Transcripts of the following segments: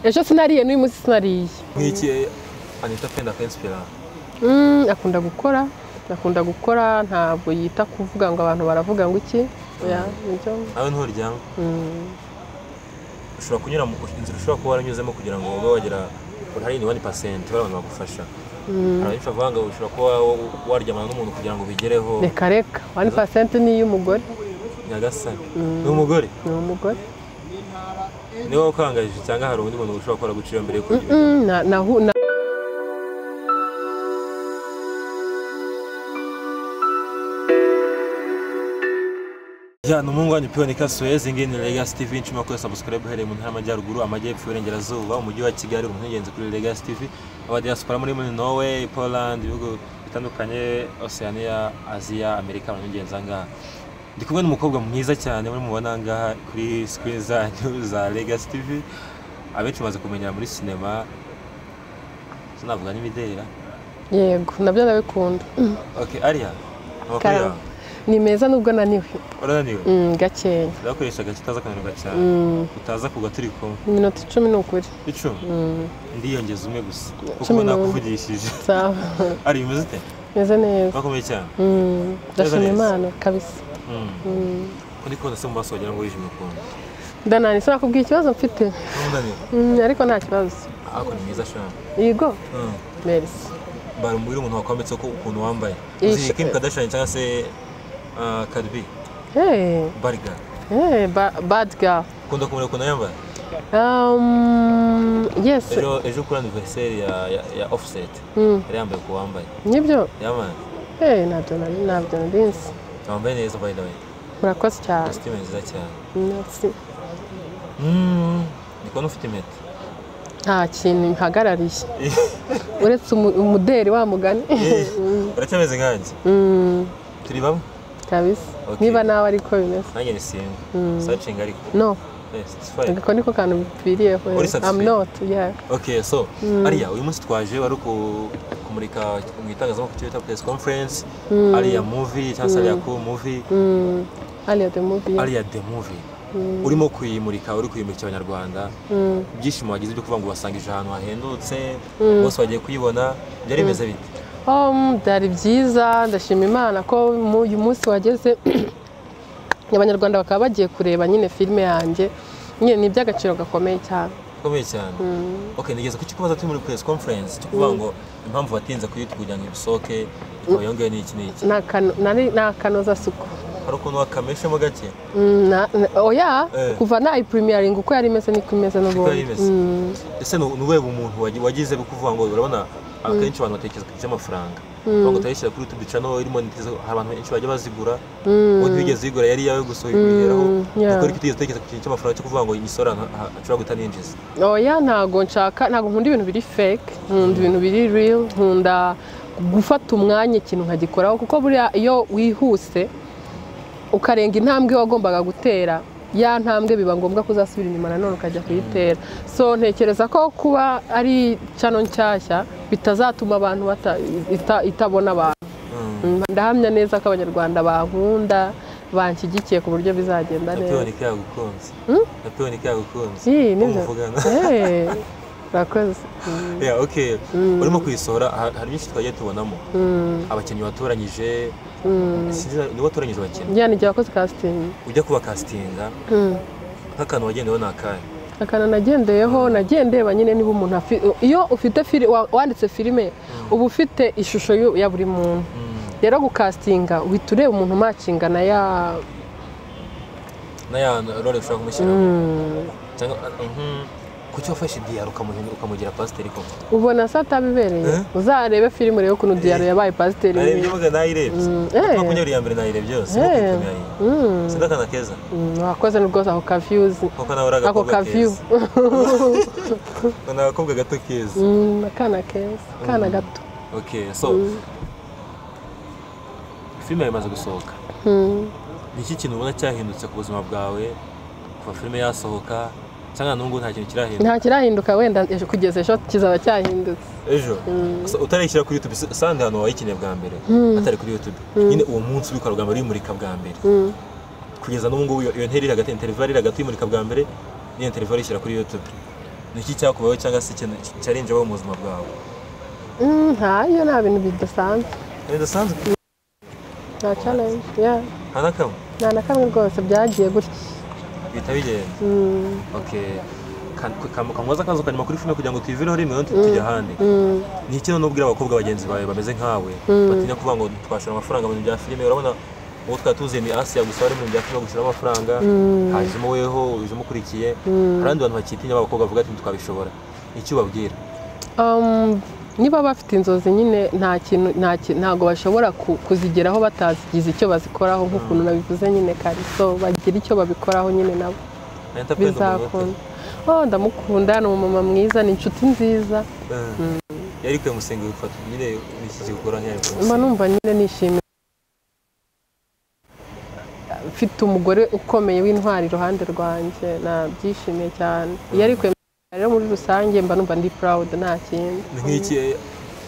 ejo sinariye n'uyu munsi sinariye nk'iki Anita Pendo akinspira akunda gukora ntabwo yita kuvuga ngo abantu baravuga ngo iki ya nibyo nawe nturyama ushobora kunyura mu inzira ushobora kuba waranyuzemo kugira ngo ube wagera hari 1% barabantu bagufasha arabisha vanga ushobora kuba waryamana n'umuntu kugira ngo bigereho reka 1% ni y'umugore nyagasani n'umugore niwe ukangaje cyangwa hari undi muntu ushobora gukora gucira mbere yo kugira Ya numungu wanyu Pionika Suez ngene Legacy TV nchuma kwa subscribe here mu ntara majyaruguru amajyepfo y'Iburengerazuba umujyi wa Kigali umunyenze kuri Legacy TV aba diaspora muri Norway, Poland, ibihugu bitandukanye Oceania, Asia, Amerika umunyenze ngaha ndi kumwe n'umukobwa mwiza cyane muri mubona ngaha kuri screen za Legacy TV abenshi baze kumenyera muri cinema sinavuga n'imidera yego nabyo ndabikunda okay Aria amakuru ni meza nubwo naniwe urananiwe gakenya ndakoresha gace taza kananirwa cyane utaza kugaturiko minota 10 n'ukuri 10 ndiyongeza umwe gusa kuko nakuvugishije sawa ari bimeze te meze neza bakomeye cyane ndashima Imana kabisa kuri ko ndase mu baso wagira ngo yijimye kundi ndanani sura kubwiye ikibazo mfite ariko nta kibazo ako ni mwiza cyane yego merci bari muri umuntu wakometse ko ukuntu wambaye uzi Kim Kardashian cyangwa se Cardi B Barga bad girl kunda kumura ukuntu yambaye yes ejo kuri anniversaire ya Offset yari yambaye ko wambaye nibyo yambaye nabyo ndinsi wambaye neza by the way murakoze cyane costume nziza cyane merci niko nufite impeta nta kintu mpagarariye uretse umuderi wa mugani uracyameze nkanjye turi bamwe kabisa niba nawe ariko bimeze nanjye ni single searching ariko no it's fine ariko niko kantu bipfiriyeho I'm not yeah okay so Aria uyu munsi twaje wari kumurika mu itangazamakuru cyita press conference Aria movie cyangwa Aria cool movie Aria the movie urimo kuyimurika uri kuyimurika abanyarwanda byishimo wagize byo kuvuga ngo basangije ahantu hahendutse bose bagiye kuyibona byari bimeze bite byari byiza ndashima Imana ko uyu munsi wageze abanyarwanda bakaba bagiye kureba nyine filime yanjye nyine ni by'agaciro gakomeye cyane okay nigeze ku kikubaza turi muri press conference cyo kuvuga ngo impamvu batinze kuyita kugira ngo ibisoke yongeye n'iki nakanoza suko hari ukuntu wakameshemo gake oya kuva na premiering uko yari imeze niko imeze n'ubundi ese nuwe umuntu wagize kuvuga ngo urabona akenshi abantu batekereza ku cy'amafaranga ngo utayishyira kuri YouTube channel irimo nitizo abantu benshi bajya bazigura undi bigeze zigura yari yawe gusohiheraho kuko uri kutekereza ku kintu cy'amafaranga cyo kuvuga ngo imisora ashobora gutaninjiza oya ntago nkunda ibintu biri fake nkunda ibintu biri real nkunda gufata umwanya ikintu nkagikoraho kuko buriya iyo wihuse ukarenga intambwe wagombaga gutera ya ntambwe biba ngombwa kuzasubira inyuma nanone ukajya kuyitera so ntekereza ko kuba ari channel nshyashya bitazatuma abantu itabona abantu ndahamya neza ko abanyarwanda bankunda banshyigikiye ku buryo bizagenda neza Pionika yagukunze urakoze okay urimo kuyisohora hari byinshi twagiye tubonamo abakinnyi batoranyije ni watoranyije abakinnyi njyana igihe wakoze casting ujya kuba castinga nk'akantu wagendeyeho ni akahe akantu nagendeye nyine niba umuntu iyo ufite wanditse filime uba ufite ishusho ya buri muntu rero gukastinga uhita ureba umuntu macinga na ya role ushobora kumushyira cyangwa kuki wafashe Diaro ukamugira pasiteri koko ubona se atabibereye uzarebe filime urebe ukuntu Diaro yabaye pasiteri nayirebye makumyabiri ya mbere nayirebye byose sindakana keza wakoze rwose ako kaviyuzi ako kaviyu ni agakobwa gato keza akana keza akana gato okay so filime imaze gusohoka ni iki kintu ubona cyahindutse ku buzima bwawe kuva filime yasohoka cyangwa nungu nta kintu kirahinduka wenda kugeza ejo kizaba cyahindutse ejo utarishyira kuri YouTube sande hano wayikeneye bwa mbere atari kuri YouTube nyine uwo munsi ubikora bwa mbere yimurika bwa mbere kugeza n'ubu ngubu iyo nteri hagati interval hagati yimurika bwa mbere ni interval ishyira kuri YouTube niki cyakubaho cyangwa se ikintu cyarinjeho mu buzima bwawe? Ntayo, nta bintu bidasanzwe. Bidasanzwe? Nta challenge, yeah. Nta na kamwe? Nta na kamwe rwose, byagiye gutya. Bihita bigenda? Okay. Kamubaza akazo kanyuma kuri filime kugira ngo tuyivireho rimwe tujya ahandi. Ni iki none ubwira abakobwa bagenzi bawe bameze nkawe batinya kuvuga ngo twashira amafaranga mu bya filime? Urabona uwo twatuze ni Asia gusa bari mu bya filime gushyira amafaranga, hajimo weho uje mukurikiye, harandi bantu bakitinya abakobwa bavuga ati twabishobora. Iki ubabwira? Niba bafite inzozi nyine ntago bashobora kuzigeraho batazigize icyo bazikoraho nk'ukuntu nabivuze nyine kare, so bagira icyo babikoraho nyine nabo bizakunda. Ndamukunda, ni umumama mwiza, ni inshuti nziza. Yari kwe musenga gufata nyine iki gikora nk'ayo. Mba numva nyine nishimiye, mfite umugore ukomeye w'intwari iruhande rwanjye, nabyishimiye cyane. Yari kwe rero muri rusange mba numva ndi proud, nta kindi. Nk'iki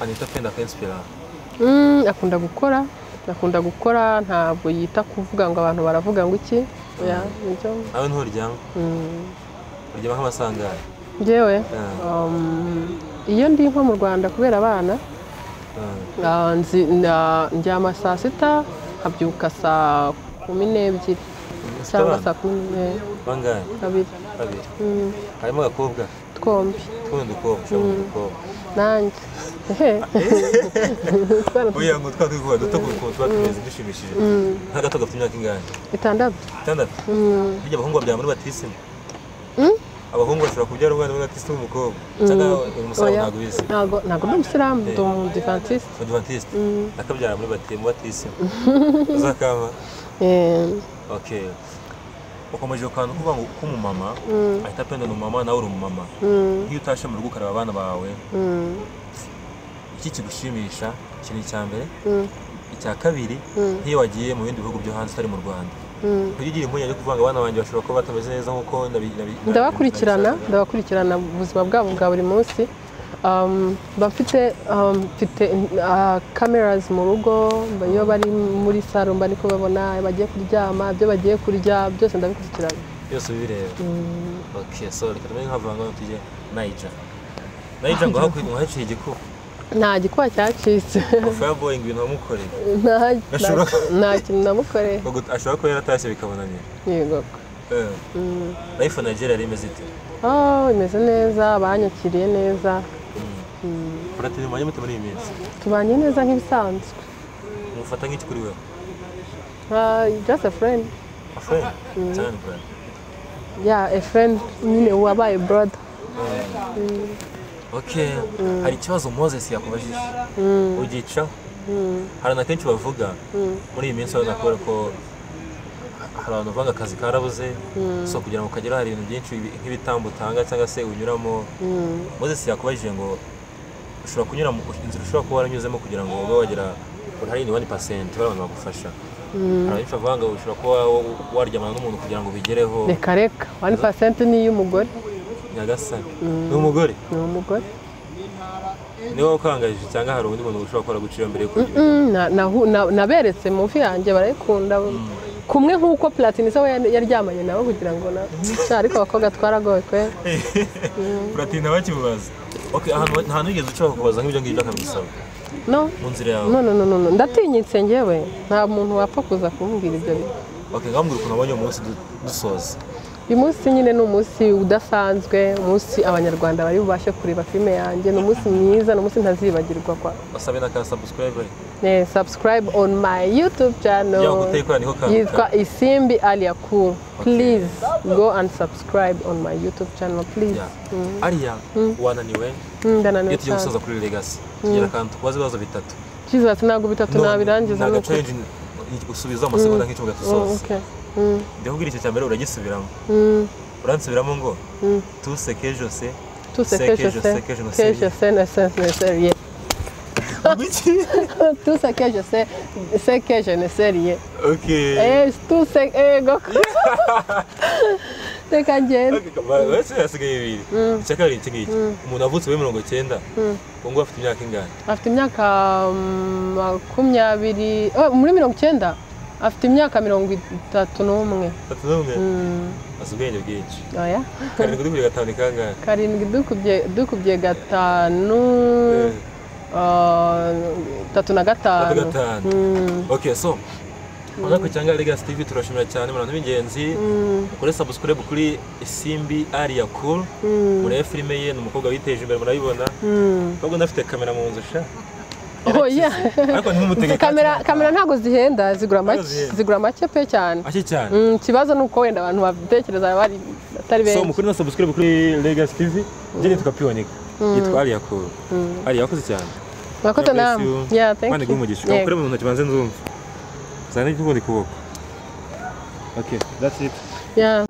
Anita Pendo inspira? Akunda gukora, ntabwo yita kuvuga ngo abantu baravuga ngo iki. Nibyo. Aho nturyama? Uryama nk'amasangari? Njyewe iyo ndi nko mu Rwanda kubera abana, ndyama saa 6, nkabyuka saa 12 cyangwa saa 10. Bangahe? 2. Harimo agakobwa? Twombi. Twumva Nanjye. Oya ngo twatuvuga duto tumeze dushimishije. Nk'agato gafite imyaka ingahe? 6. 6? Bijya abahungu babyara muri batisimu? Abahungu bashobora kubyara umwana muri batisimu w'umukobwa cyangwa umusaza ntabwo bizi? Ntabwo ndi umusilamu, ndi umudivantiste. Umudivantiste? Akabyara muri batisimu uzakama? Okay. Ukomeje ukantu kuvuga ngo ko umumama ahita Pendo ni umumama nawe uri umumama, nk'iyo utashe mu rugo ukareba abana bawe, iki kigushimisha? Ikintu cya mbere. Icya kabiri, nk'iyo wagiye mu bindi bihugu byo hanze utari mu Rwanda, ujye ugira impungenge yo kuvuga ngo abana banjye bashobora kuba batameze neza nk'uko ndabakurikirana ubuzima bwabo bwa buri munsi. Mfite cameras mu rugo, iyo bari muri salo mba niko babona, bagiye kuryama, ibyo bagiye kurya byose ndabikurikirana. Byose ubireba? Okay, so reka tumenye nk'avuga ngo tujye Niger ngo haciye igikuba? Nta gikuba cyacitse. Fireboy ibintu wamukoreye? Nta kintu namukoreye. Ashobora kuba yaratashye bikabonanira? Yego. Life Nigeria imeze ite? Imeze neza, banyakiriye neza. Platini manye mute muri iyi minsi? Tubanye neza nk'ibisanzwe. Mufata nk'iki kuri wewe? Just a friend. A friend? Cyane friend? Yeah, a friend nyine wabaye brother. Okay. Hari ikibazo Moses yakubajije ugica? Hari na kenshi bavuga muri iyi minsi urabona ko hari abantu banga akazi karabuze, so kugira ngo kagera hari ibintu byinshi nk'ibitambo utanga cyangwa se unyuramo. Moses yakubajije ngo ushobora kunyura mu inzira ushobora kuba waranyuzemo kugira ngo ube wagera hari 1% abantu bagufasha. Hari icyo bavuga ngo ushobora kuba waryamana n'umuntu kugira ngo bigereho. Reka 1% ni y'umugore. Nyagasani ni umugore? Ni umugore. Niwe ukangajije cyangwa hari undi muntu ushobora gukora gucira mbere yo kugira? Naberetse mu mfi yanjye barayikunda kumwe nk'uko Platini se yaryamanye nabo kugira ngo ariko abakobwa twaragoye kwe. Platini abakimubaza? Okay, ahantu wigeze ushobora kubaza nk'ibyo ngibyo akabisaba? No. Mu nzira yawe? No. Ndatinyitse njyewe, nta muntu wapfa kuza kumbwira ibyo bintu. Okay, ngambwira ukuntu abonye umunsi dusoza. Uyu munsi nyine ni umunsi udasanzwe, umunsi abanyarwanda bari bubashe kureba filime yanjye, ni umunsi mwiza, ni umunsi ntazibagirwa kwa. Basabe na subscribe. Subscribe on my YouTube channel. Yitwa Isimbi Alia Cool. Please go and subscribe on my YouTube channel, please. Alia, wananiwe? Ndananiwe. Iyo tugiye gusoza kuri Legacy, tugira akantu kubaza ibibazo bitatu. Jesus, ntabwo bitatu nabirangiza nuko. Challenge usubiza amasegonda nk'icyo gatusoza. Okay. Ndakubwira icyo cyambere uragisubiramo. Uransubiramo ngo tu sais que je sais. Tu sais que je sais que je sais ne sais rien. Tout ce que je sais, c'est que je ne sais rien. Ok. Tout ce que reka ngende. Wese yasigaye ibiri. Icyakabiri iki ngiki. Umuntu avutse muri 90, ngo afite imyaka ingahe? Afite imyaka 20. Muri 90? afite imyaka 31 31 azi ubwenge bwinshi oya karindwi dukubye gatanu ni kangahe karindwi dukubye gatanu 35 okay so Mwana cyangwa Legacy TV turashimira cyane abantu b'ingenzi kuri subscribe kuri Simbi Aria Cool muri filime ye n'umukobwa witeje imbere murayibona ahubwo ndafite kamera mu nzu sha oh yeah ariko ntimumutege kamera ntago zihenda zigura make pe cyane kibazo nuko wenda abantu batekereza bari atari benshi so mukuri na subscribe kuri Legacy TV je nitwa Pionika yitwa Aria Cool Aria yakoze cyane mwakoze namwe yeah thank you mwana gumugisha ukore mu ntoki banze nzumva Zane kuboko. Okay, that's it. Yeah.